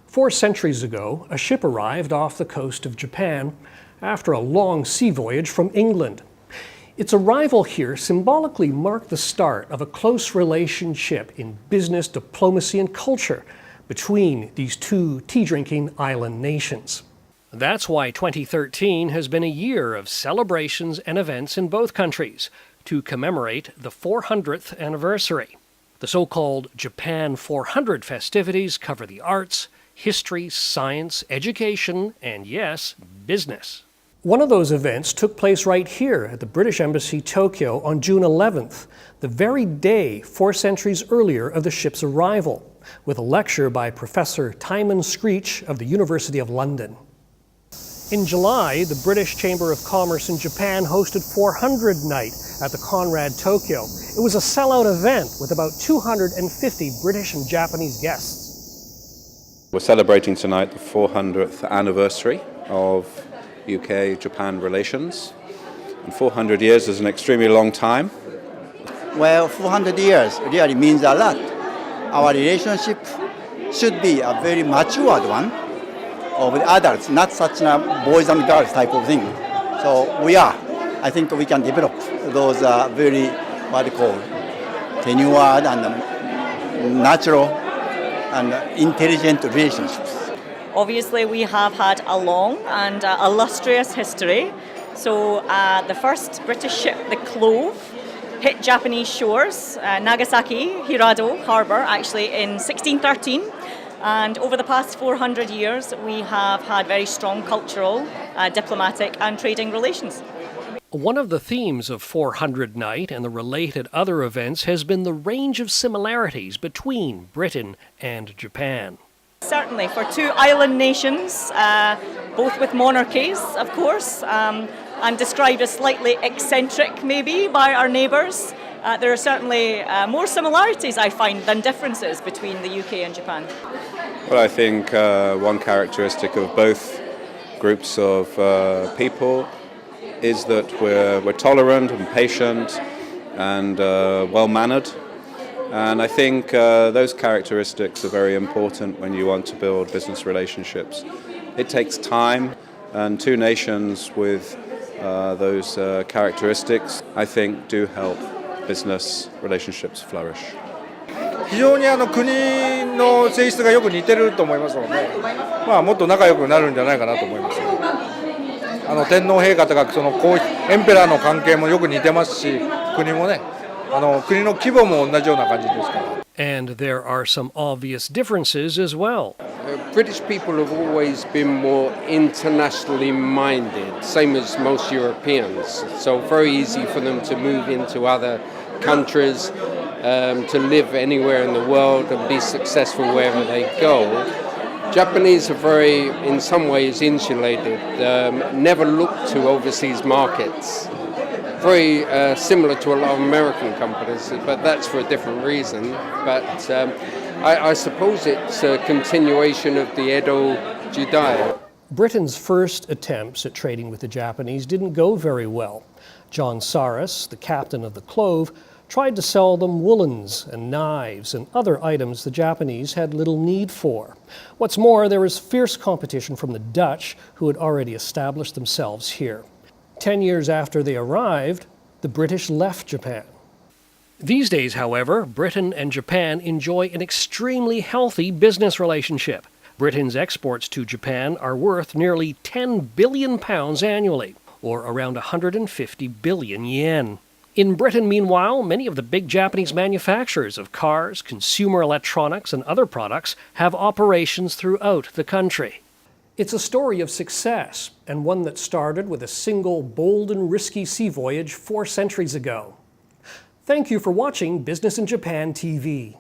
4 centuries ago, a ship arrived off the coast of Japan after a long sea voyage from England. Its arrival here symbolically marked the start of a close relationship in business, diplomacy, and culture between these two tea-drinking island nations. That's why 2013 has been a year of celebrations and events in both countries to commemorate the 400th anniversary. The so-called Japan 400 festivities cover the arts, history, science, education, and yes, business. One of those events took place right here at the British Embassy, Tokyo, on June 11th, the very day 4 centuries earlier of the ship's arrival, with a lecture by Professor Timon Screech of the University of London. In July, the British Chamber of Commerce in Japan hosted 400 Night at the Conrad Tokyo. It was a sellout event with about 250 British and Japanese guests. We're celebrating tonight the 400th anniversary of UK-Japan relations. And 400 years is an extremely long time. Well, 400 years really means a lot. Our relationship should be a very matured one of the adults, not such a boys and girls type of thing. So I think we can develop those very, what they call, tenured and natural and intelligent relationships. Obviously, we have had a long and illustrious history. So the first British ship, the Clove, hit Japanese shores, Nagasaki, Hirado Harbour, actually in 1613. And over the past 400 years, we have had very strong cultural, diplomatic and trading relations. One of the themes of 400 Night and the related other events has been the range of similarities between Britain and Japan. Certainly, for two island nations, both with monarchies, of course, and described as slightly eccentric maybe by our neighbours, there are certainly more similarities, I find, than differences between the UK and Japan. Well, I think one characteristic of both groups of people is that we're tolerant and patient and well-mannered. And I think those characteristics are very important when you want to build business relationships. It takes time, and two nations with those characteristics, I think, do help business relationships flourish. 非常に国の性質がよく似てると思いますので、もっと仲良くなるんじゃないかなと思います。天皇陛下とかエンペラーの関係もよく似てますし、国もね、国の規模も同じような感じですから。And there are some obvious differences as well. British people have always been more internationally minded, same as most Europeans. So very easy for them to move into other countries, to live anywhere in the world and be successful wherever they go. Japanese are very, in some ways, insulated, never look to overseas markets. Very similar to a lot of American companies, but that's for a different reason. But I suppose it's a continuation of the Edo Jidai. Britain's first attempts at trading with the Japanese didn't go very well. John Saris, the captain of the Clove, tried to sell them woolens and knives and other items the Japanese had little need for. What's more, there was fierce competition from the Dutch, who had already established themselves here. 10 years after they arrived, the British left Japan. These days, however, Britain and Japan enjoy an extremely healthy business relationship. Britain's exports to Japan are worth nearly £10 billion annually, or around 150 billion yen. In Britain, meanwhile, many of the big Japanese manufacturers of cars, consumer electronics, and other products have operations throughout the country. It's a story of success, and one that started with a single bold and risky sea voyage 4 centuries ago. Thank you for watching Business in Japan TV.